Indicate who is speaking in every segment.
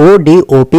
Speaker 1: ODOP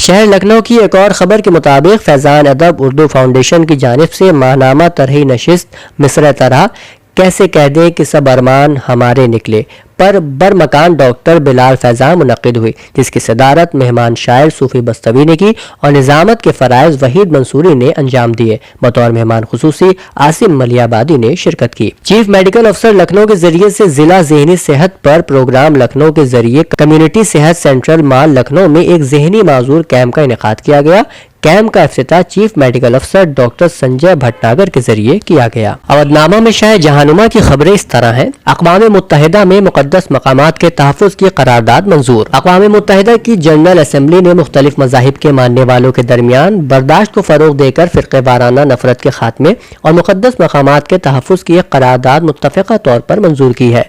Speaker 1: شہر لکھنؤ کی ایک اور خبر کے مطابق فیضان ادب اردو فاؤنڈیشن کی جانب سے ماہنامہ طرحی نشست مصرع طرح کیسے کہہ دیں کہ سب ارمان ہمارے نکلے پر برمکان ڈاکٹر بلال فیضان منعقد ہوئی، جس کی صدارت مہمان شاعر صوفی بستوی نے کی اور نظامت کے فرائض وحید منصوری نے انجام دیے۔ بطور مہمان خصوصی عاصم ملیح آبادی نے شرکت کی۔ چیف میڈیکل افسر لکھنؤ کے ذریعے سے ضلع ذہنی صحت پر پروگرام لکھنؤ کے ذریعے کمیونٹی صحت سینٹرل مال لکھنؤ میں ایک ذہنی معذور کیمپ کا انعقاد کیا گیا۔ کیمپ کا افتتاح چیف میڈیکل افسر ڈاکٹر سنجے بھٹناگر کے ذریعے کیا گیا۔ اودنامہ میں شاہ جہانما کی خبریں اس طرح ہیں۔ اقوام متحدہ میں مقدس مقامات کے تحفظ کی قرارداد منظور۔ اقوام متحدہ کی جنرل اسمبلی نے مختلف مذاہب کے ماننے والوں کے درمیان برداشت کو فروغ دے کر فرقہ وارانہ نفرت کے خاتمے اور مقدس مقامات کے تحفظ کی ایک قرارداد متفقہ طور پر منظور کی ہے۔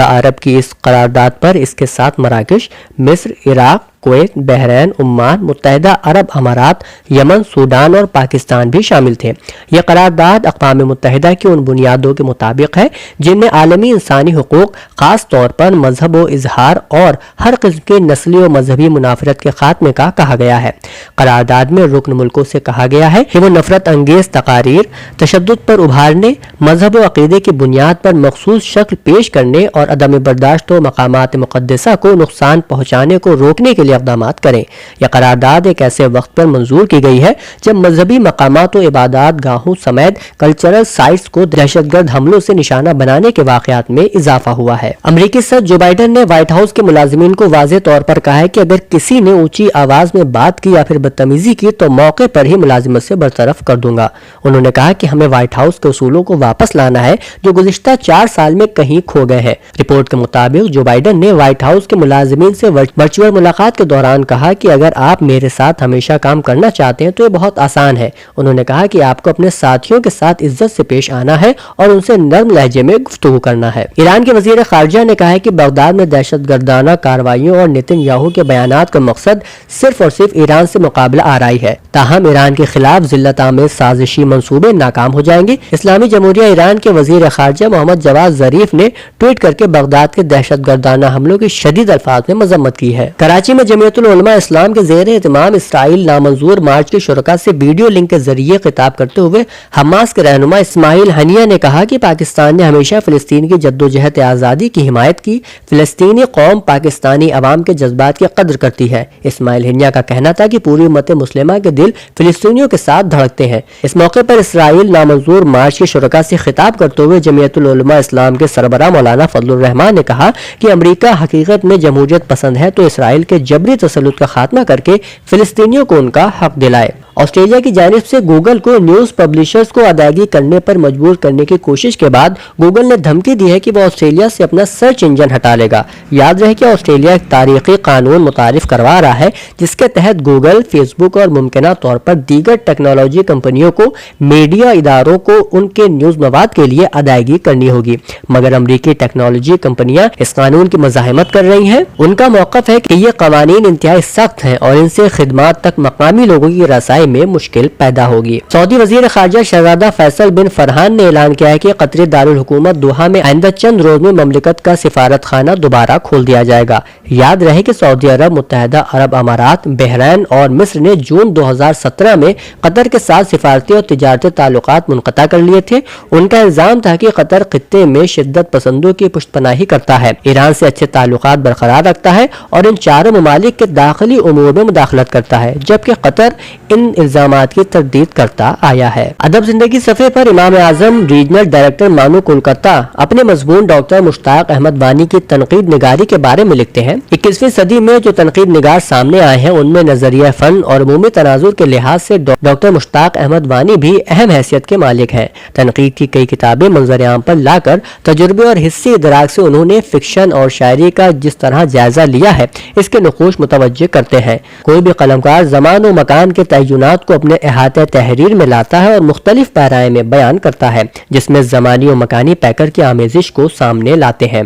Speaker 1: عرب کی اس قرارداد پر اس کے ساتھ مراکش، مصر، عراق، کویت، بحرین، عمان، متحدہ عرب امارات، یمن، سوڈان اور پاکستان بھی شامل تھے۔ یہ قرارداد اقوام متحدہ کی ان بنیادوں کے مطابق ہے جن میں عالمی انسانی حقوق، خاص طور پر مذہب و اظہار اور ہر قسم کی نسلی و مذہبی منافرت کے خاتمے کا کہا گیا ہے۔ قرارداد میں رکن ملکوں سے کہا گیا ہے کہ وہ نفرت انگیز تقاریر، تشدد پر ابھارنے، مذہب و عقیدے کی بنیاد پر مخصوص شکل پیش کرنے اور عدم برداشت و مقامات مقدسہ کو نقصان پہنچانے کو روکنے کے لیے اقدامات کریں۔ یہ قرارداد ایک ایسے وقت پر منظور کی گئی ہے جب مذہبی مقامات و عبادات گاہوں سمیت کلچرل سائٹس کو دہشت گرد حملوں سے نشانہ بنانے کے واقعات میں اضافہ ہوا ہے۔ امریکی صدر جو بائیڈن نے وائٹ ہاؤس کے ملازمین کو واضح طور پر کہا ہے کہ اگر کسی نے اونچی آواز میں بات کی یا پھر بدتمیزی کی تو موقع پر ہی ملازمت سے برطرف کر دوں گا۔ انہوں نے کہا کہ ہمیں وائٹ ہاؤس کے اصولوں کو واپس لانا ہے جو گزشتہ 4 سال میں کہیں کھو گئے ہیں۔ رپورٹ کے مطابق جو بائیڈن نے وائٹ ہاؤس کے ملازمین سے ورچوئل ملاقات کے دوران کہا کہ اگر آپ میرے ساتھ ہمیشہ کام کرنا چاہتے ہیں تو یہ بہت آسان ہے۔ انہوں نے کہا کہ آپ کو اپنے ساتھیوں کے ساتھ عزت سے پیش آنا ہے اور ان سے نرم لہجے میں گفتگو کرنا ہے۔ ایران کے وزیر خارجہ نے کہا ہے کہ بغداد میں دہشت گردانہ کارروائیوں اور نتن یاہو کے بیانات کا مقصد صرف اور صرف ایران سے مقابلہ آرائی ہے، تاہم ایران کے خلاف ذلت آمیز سازشی منصوبے ناکام ہو جائیں گے۔ اسلامی جمہوریہ ایران کے وزیر خارجہ محمد جواد ظریف نے ٹویٹ کر کے بغداد کے دہشت گردانہ حملوں کی شدید الفاظ میں مذمت کی ہے۔ کراچی میں جمعیت العلماء اسلام کے زیر اہتمام اسرائیل نامنظور مارچ کے شرکاء سے ویڈیو لنک کے ذریعے خطاب کرتے ہوئے حماس کے رہنما اسماعیل ہنیہ نے کہا کہ پاکستان نے ہمیشہ فلسطین کی جدوجہد آزادی کی حمایت کی۔ فلسطینی قوم پاکستانی عوام کے جذبات کی قدر کرتی ہے۔ اسماعیل ہنیہ کا کہنا تھا کہ پوری امت مسلمہ کے دل فلسطینیوں کے ساتھ دھڑکتے ہیں۔ اس موقع پر اسرائیل نامنظور مارچ کے شرکاء سے خطاب کرتے ہوئے جمعیت العلماء اسلام کے سربراہ مولانا فضل الرحمان نے کہا کہ امریکہ حقیقت میں جمہوریت پسند ہے تو اسرائیل کے جبری تسلط کا خاتمہ کر کے فلسطینیوں کو ان کا حق دلائے۔ آسٹریلیا کی جانب سے گوگل کو نیوز پبلشرز کو ادائیگی کرنے پر مجبور کرنے کی کوشش کے بعد گوگل نے دھمکی دی ہے کہ وہ آسٹریلیا سے اپنا سرچ انجن ہٹا لے گا۔ یاد رہے کہ آسٹریلیا ایک تاریخی قانون متعارف کروا رہا ہے جس کے تحت گوگل، فیس بک اور ممکنہ طور پر دیگر ٹیکنالوجی کمپنیوں کو میڈیا اداروں کو ان کے نیوز مواد کے لیے ادائیگی کرنی ہوگی، مگر امریکی ٹیکنالوجی کمپنیاں اس قانون کی مزاحمت کر رہی ہیں۔ ان کا موقف ہے کہ یہ قوانین انتہائی سخت ہیں اور ان سے خدمات تک مقامی لوگوں کی رسائی میں مشکل پیدا ہوگی۔ سعودی وزیر خارجہ شہزادہ فیصل بن فرحان نے اعلان کیا ہے کہ قطری دارالحکومت دوحہ میں آئندہ چند روز میں مملکت کا سفارت خانہ دوبارہ کھول دیا جائے گا۔ یاد رہے کہ سعودی عرب، متحدہ عرب امارات، بحرین اور مصر نے جون 2017 میں قطر کے ساتھ سفارتی اور تجارتی تعلقات منقطع کر لیے تھے۔ ان کا الزام تھا کہ قطر خطے میں شدت پسندوں کی پشت پناہی کرتا ہے، ایران سے اچھے تعلقات برقرار رکھتا ہے اور ان چاروں ممالک کے داخلی امور میں مداخلت کرتا ہے، جبکہ قطر ان الزامات کی تردید کرتا آیا ہے۔ ادب زندگی صفحے پر امام اعظم ریجنل ڈائریکٹر مانو کولکتہ اپنے مضمون ڈاکٹر مشتاق احمد وانی کی تنقید نگاری کے بارے میں لکھتے ہیں، 21ویں صدی میں جو تنقید نگار سامنے آئے ہیں ان میں نظریہ فن اور عمومی تناظر کے لحاظ سے ڈاکٹر مشتاق احمد وانی بھی اہم حیثیت کے مالک ہیں۔ تنقید کی کئی کتابیں منظر عام پر لا کر تجربے اور حسی ادراک سے انہوں نے فکشن اور شاعری کا جس طرح جائزہ لیا ہے اس کے نقوش متوجہ کرتے ہیں۔ کوئی بھی قلمکار زمان و مکان کے تعینات کو اپنے احاطہ تحریر میں لاتا ہے اور مختلف پیرائے میں بیان کرتا ہے جس میں زمانی و مکانی پیکر کی آمیزش کو سامنے لاتے ہیں۔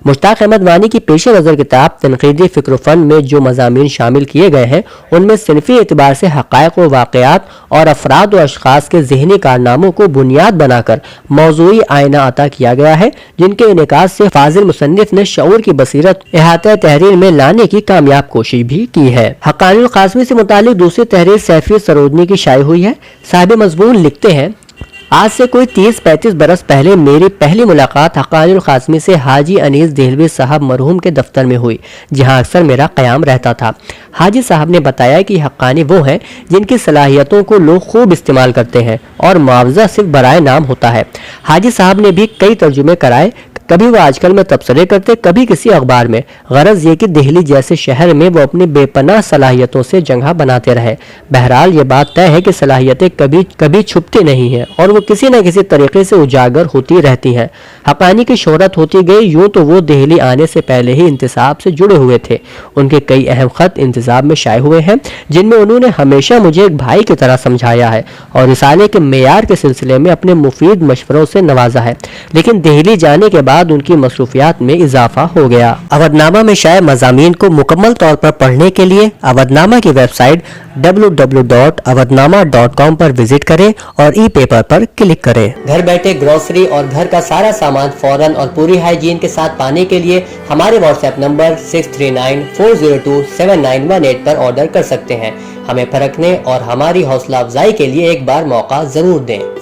Speaker 1: مشتاق احمد وانی کی پیش نظر کتاب تنقیدی فکر و فن میں جو مضامین شامل کیے گئے ہیں ان میں صنفی اعتبار سے حقائق و واقعات اور افراد و اشخاص کے ذہنی کارناموں کو بنیاد بنا کر موضوعی آئینہ عطا کیا گیا ہے، جن کے انعکاس سے فاضل مصنف نے شعور کی بصیرت احاطہ تحریر میں لانے کی کامیاب کوشش بھی کی ہے۔ حقانی القاسمی سے متعلق دوسری تحریر سیفی سرودنی کی شائع ہوئی ہے۔ صاحب مضمون لکھتے ہیں، آج سے کوئی 30-35 برس پہلے میری پہلی ملاقات حقانی القاسمی سے حاجی انیس دہلوی صاحب مرحوم کے دفتر میں ہوئی، جہاں اکثر میرا قیام رہتا تھا۔ حاجی صاحب نے بتایا کہ حقانی وہ ہیں جن کی صلاحیتوں کو لوگ خوب استعمال کرتے ہیں اور معاوضہ صرف برائے نام ہوتا ہے۔ حاجی صاحب نے بھی کئی ترجمے کرائے، کبھی وہ آج کل میں تبصرے کرتے، کبھی کسی اخبار میں، غرض یہ کہ دہلی جیسے شہر میں وہ اپنی بے پناہ صلاحیتوں سے جگہ بناتے رہے۔ بہرحال یہ بات طے ہے کہ صلاحیتیں کبھی چھپتی نہیں ہیں اور وہ کسی نہ کسی طریقے سے اجاگر ہوتی رہتی ہیں۔ حقانی کی شہرت ہوتی گئی، یوں تو وہ دہلی آنے سے پہلے ہی انتصاب سے جڑے ہوئے تھے۔ ان کے کئی اہم خط انتصاب میں شائع ہوئے ہیں، جن میں انہوں نے ہمیشہ مجھے ایک بھائی کی طرح سمجھایا ہے اور رسالے کے معیار کے سلسلے میں اپنے مفید مشوروں سے نوازا ہے، لیکن دہلی جانے کے بعد ان کی مصروفیات میں اضافہ ہو گیا۔ اودنامہ میں شائع مضامین کو مکمل طور پر پڑھنے کے لیے اودنامہ کی ویب سائٹ www.awadnama.com پر وزٹ کریں اور ای پیپر پر کلک کریں۔ گھر بیٹھے گروسری اور گھر کا سارا سامان فوراً اور پوری ہائیجین کے ساتھ پانے کے لیے ہمارے واٹس ایپ نمبر 6394027918 پر آرڈر کر سکتے ہیں۔ ہمیں پرکھنے اور ہماری حوصلہ افزائی کے لیے ایک بار موقع ضرور دیں۔